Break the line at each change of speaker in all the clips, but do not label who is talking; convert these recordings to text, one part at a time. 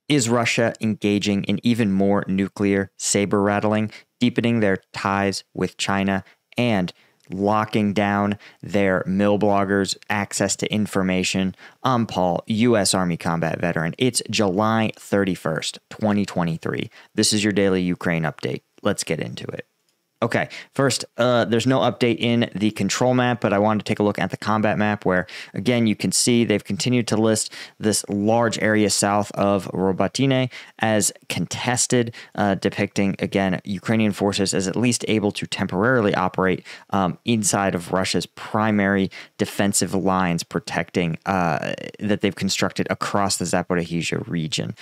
Is Russia engaging in even more nuclear saber rattling, deepening their ties with China, and locking down their mill bloggers' access to information? I'm Paul, U.S. Army combat veteran. It's July 31st, 2023. This is your daily Ukraine update. Let's get into it. Okay, first, there's no update in the control map, but I wanted to take a look at the combat map where, again, you can see they've continued to list this large area south of Robotyne as contested, depicting, again, Ukrainian forces as at least able to temporarily operate inside of Russia's primary defensive lines, protecting that they've constructed across the Zaporizhzhia region.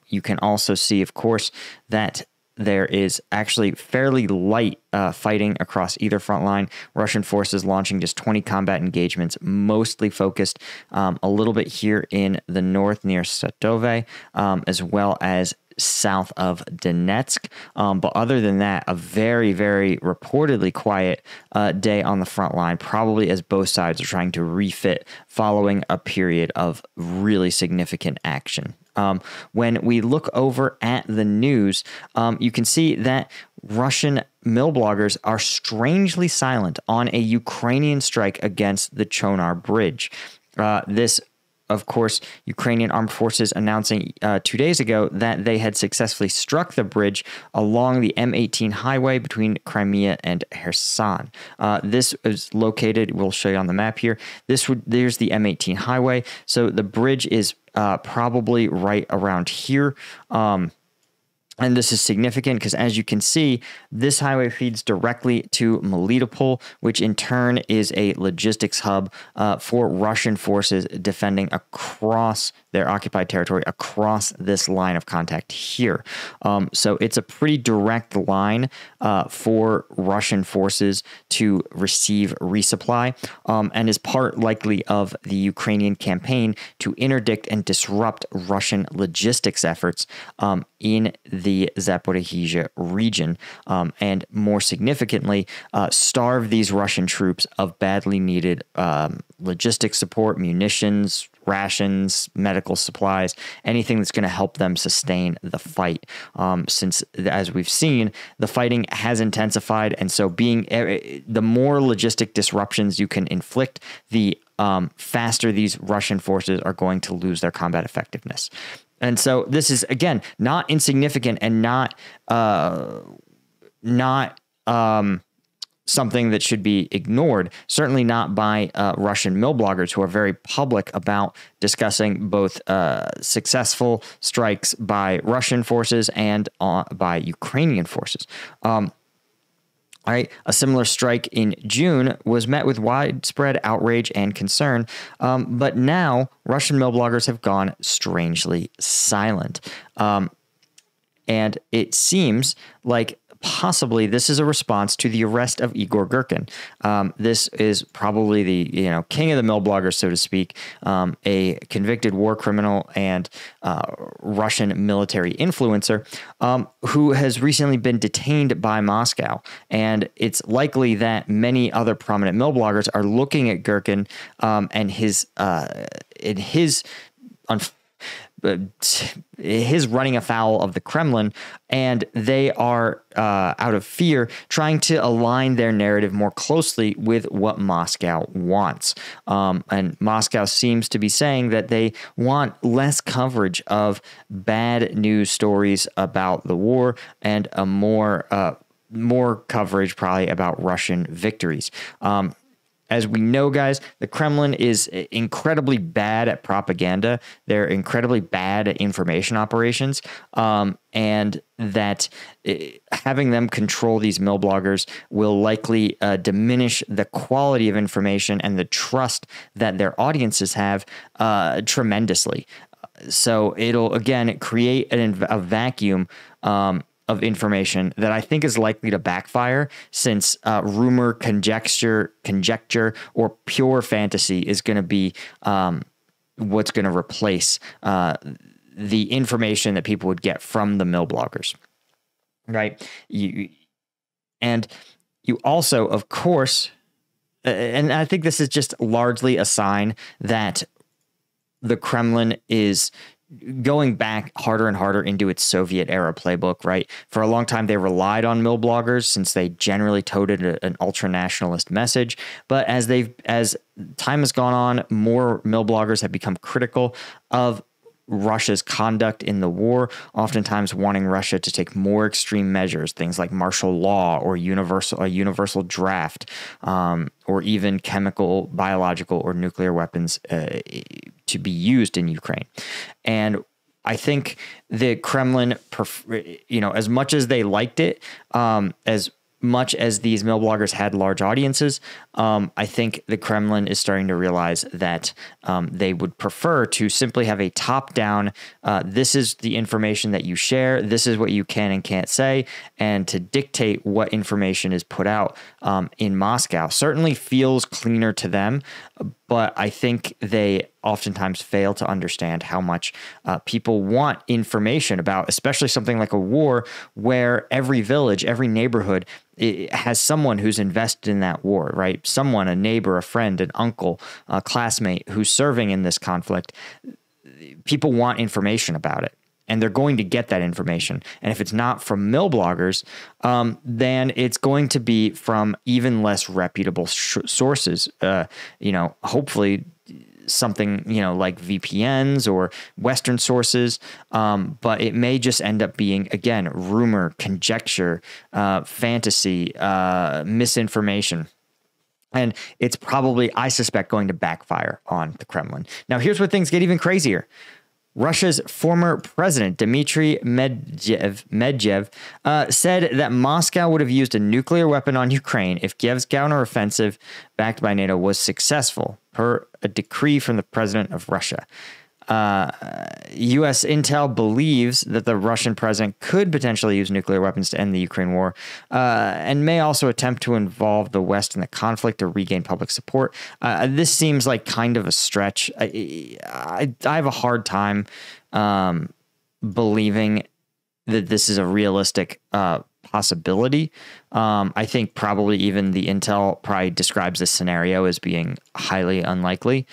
You can also see, of course, that there is actually fairly light fighting across either front line. Russian forces launching just 20 combat engagements, mostly focused a little bit here in the north near Satove, as well as south of Donetsk. But other than that, a very, very reportedly quiet day on the front line, probably as both sides are trying to refit following a period of really significant action. When we look over at the news, you can see that Russian mill bloggers are strangely silent on a Ukrainian strike against the Chonar Bridge. This, of course, Ukrainian armed forces announcing 2 days ago that they had successfully struck the bridge along the M18 highway between Crimea and Kherson. This is located, we'll show you on the map here. There's the M18 highway. So the bridge is probably right around here. And this is significant because, as you can see, this highway feeds directly to Melitopol, which in turn is a logistics hub for Russian forces defending across their occupied territory, across this line of contact here. So it's a pretty direct line for Russian forces to receive resupply, and is part likely of the Ukrainian campaign to interdict and disrupt Russian logistics efforts in the Zaporizhzhia region, and more significantly, starve these Russian troops of badly needed logistics support, munitions, rations, medical supplies, anything that's going to help them sustain the fight. Since, as we've seen, the fighting has intensified, and so the more logistic disruptions you can inflict, the faster these Russian forces are going to lose their combat effectiveness. And so this is, again, not insignificant and not something that should be ignored, certainly not by Russian mill bloggers who are very public about discussing both successful strikes by Russian forces and by Ukrainian forces. All right, a similar strike in June was met with widespread outrage and concern, but now Russian mill bloggers have gone strangely silent. And it seems like possibly this is a response to the arrest of Igor Girkin. This is probably the king of the mill bloggers, so to speak, a convicted war criminal and Russian military influencer who has recently been detained by Moscow. And it's likely that many other prominent mill bloggers are looking at Girkin and his running afoul of the Kremlin, and they are, out of fear, trying to align their narrative more closely with what Moscow wants. And Moscow seems to be saying that they want less coverage of bad news stories about the war and a more coverage probably about Russian victories. As we know, guys, the Kremlin is incredibly bad at propaganda. They're incredibly bad at information operations, and that having them control these mill bloggers will likely diminish the quality of information and the trust that their audiences have tremendously. So it'll, again, create a vacuum of information that I think is likely to backfire, since rumor, conjecture, or pure fantasy is going to be what's going to replace the information that people would get from the mill bloggers, right? You also, of course, and I think this is just largely a sign that the Kremlin is going back harder and harder into its Soviet era playbook, right? For a long time, they relied on mill bloggers since they generally toted an ultra nationalist message. But as time has gone on, more mill bloggers have become critical of Russia's conduct in the war, oftentimes wanting Russia to take more extreme measures, things like martial law or a universal draft, or even chemical, biological, or nuclear weapons to be used in Ukraine. And I think the Kremlin, as much as they liked it, as much as these mill bloggers had large audiences, I think the Kremlin is starting to realize that they would prefer to simply have a top-down, this is the information that you share, this is what you can and can't say, and to dictate what information is put out in Moscow certainly feels cleaner to them, but I think they oftentimes fail to understand how much people want information about, especially something like a war where every village, every neighborhood has someone who's invested in that war, right? Someone, a neighbor, a friend, an uncle, a classmate who's serving in this conflict. People want information about it, and they're going to get that information. And if it's not from mill bloggers, then it's going to be from even less reputable sources. Hopefully something, like VPNs or Western sources. But it may just end up being, again, rumor, conjecture, fantasy, misinformation. And it's probably, I suspect, going to backfire on the Kremlin. Now, here's where things get even crazier. Russia's former president, Dmitry Medvedev, said that Moscow would have used a nuclear weapon on Ukraine if Kiev's counteroffensive, backed by NATO, was successful, per a decree from the president of Russia. U.S. intel believes that the Russian president could potentially use nuclear weapons to end the Ukraine war, and may also attempt to involve the West in the conflict to regain public support. This seems like kind of a stretch. I have a hard time believing that this is a realistic possibility. I think probably even the intel probably describes this scenario as being highly unlikely.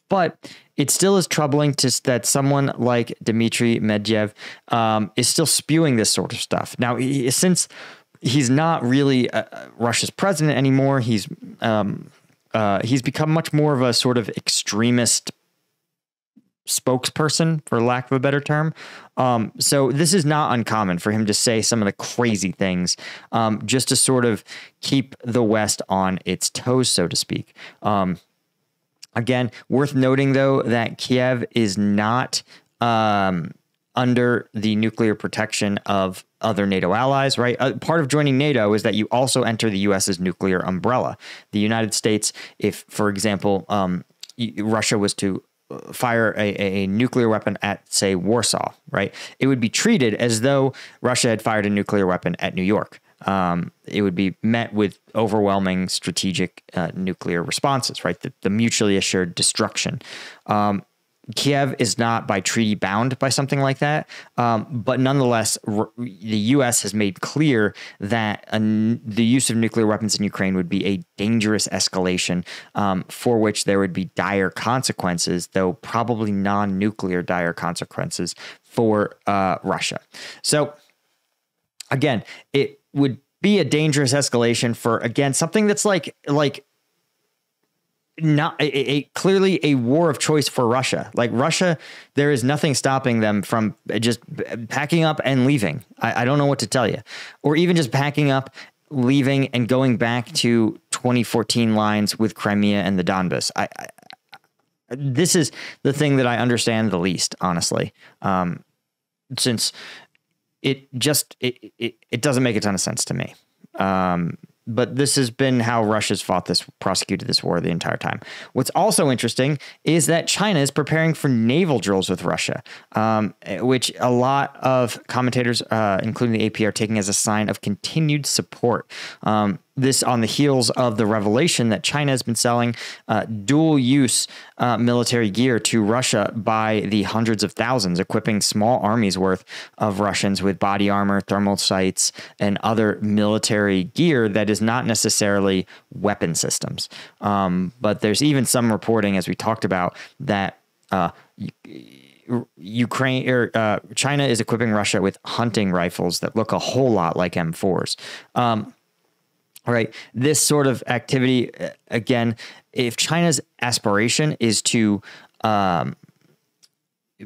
But it still is troubling that someone like Dmitry Medvedev is still spewing this sort of stuff. Now, since he's not really Russia's president anymore, he's become much more of a sort of extremist spokesperson, for lack of a better term. So this is not uncommon for him to say some of the crazy things, just to sort of keep the West on its toes, so to speak. Again, worth noting, though, that Kiev is not under the nuclear protection of other NATO allies, right? Part of joining NATO is that you also enter the U.S.'s nuclear umbrella. The United States, if, for example, Russia was to fire a nuclear weapon at, say, Warsaw, right? It would be treated as though Russia had fired a nuclear weapon at New York. It would be met with overwhelming strategic nuclear responses, right? The mutually assured destruction. Kiev is not by treaty bound by something like that, but nonetheless, the U.S. has made clear that the use of nuclear weapons in Ukraine would be a dangerous escalation, for which there would be dire consequences, though probably non-nuclear dire consequences for Russia. So, again, it would be a dangerous escalation for, again, something that's like not clearly a war of choice for Russia. Like Russia, there is nothing stopping them from just packing up and leaving. I don't know what to tell you, or even just packing up, leaving, and going back to 2014 lines with Crimea and the Donbass. This is the thing that I understand the least, honestly, since it doesn't make a ton of sense to me. But this has been how Russia's prosecuted this war the entire time. What's also interesting is that China is preparing for naval drills with Russia, which a lot of commentators, including the AP, are taking as a sign of continued support. This on the heels of the revelation that China has been selling dual-use military gear to Russia by the hundreds of thousands, equipping small armies worth of Russians with body armor, thermal sights, and other military gear that is not necessarily weapon systems. But there's even some reporting, as we talked about, that Ukraine or China is equipping Russia with hunting rifles that look a whole lot like M4s. Right. This sort of activity, again, if China's aspiration is to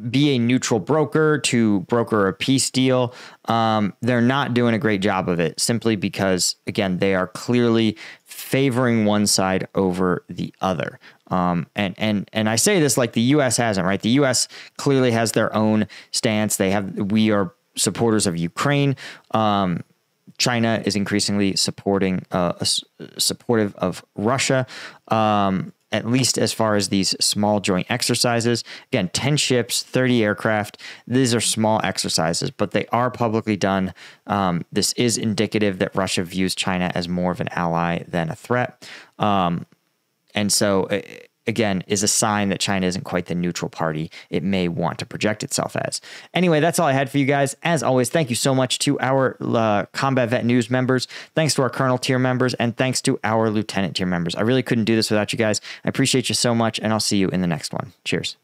be a neutral broker, to broker a peace deal, they're not doing a great job of it, simply because, again, they are clearly favoring one side over the other. And I say this like the U.S. hasn't, right? The U.S. clearly has their own stance. We are supporters of Ukraine. China is increasingly supportive of Russia, at least as far as these small joint exercises. Again, 10 ships, 30 aircraft. These are small exercises, but they are publicly done. This is indicative that Russia views China as more of an ally than a threat. And so, again, is a sign that China isn't quite the neutral party it may want to project itself as. Anyway, that's all I had for you guys. As always, thank you so much to our Combat Vet News members. Thanks to our Colonel tier members, and thanks to our Lieutenant tier members. I really couldn't do this without you guys. I appreciate you so much, and I'll see you in the next one. Cheers.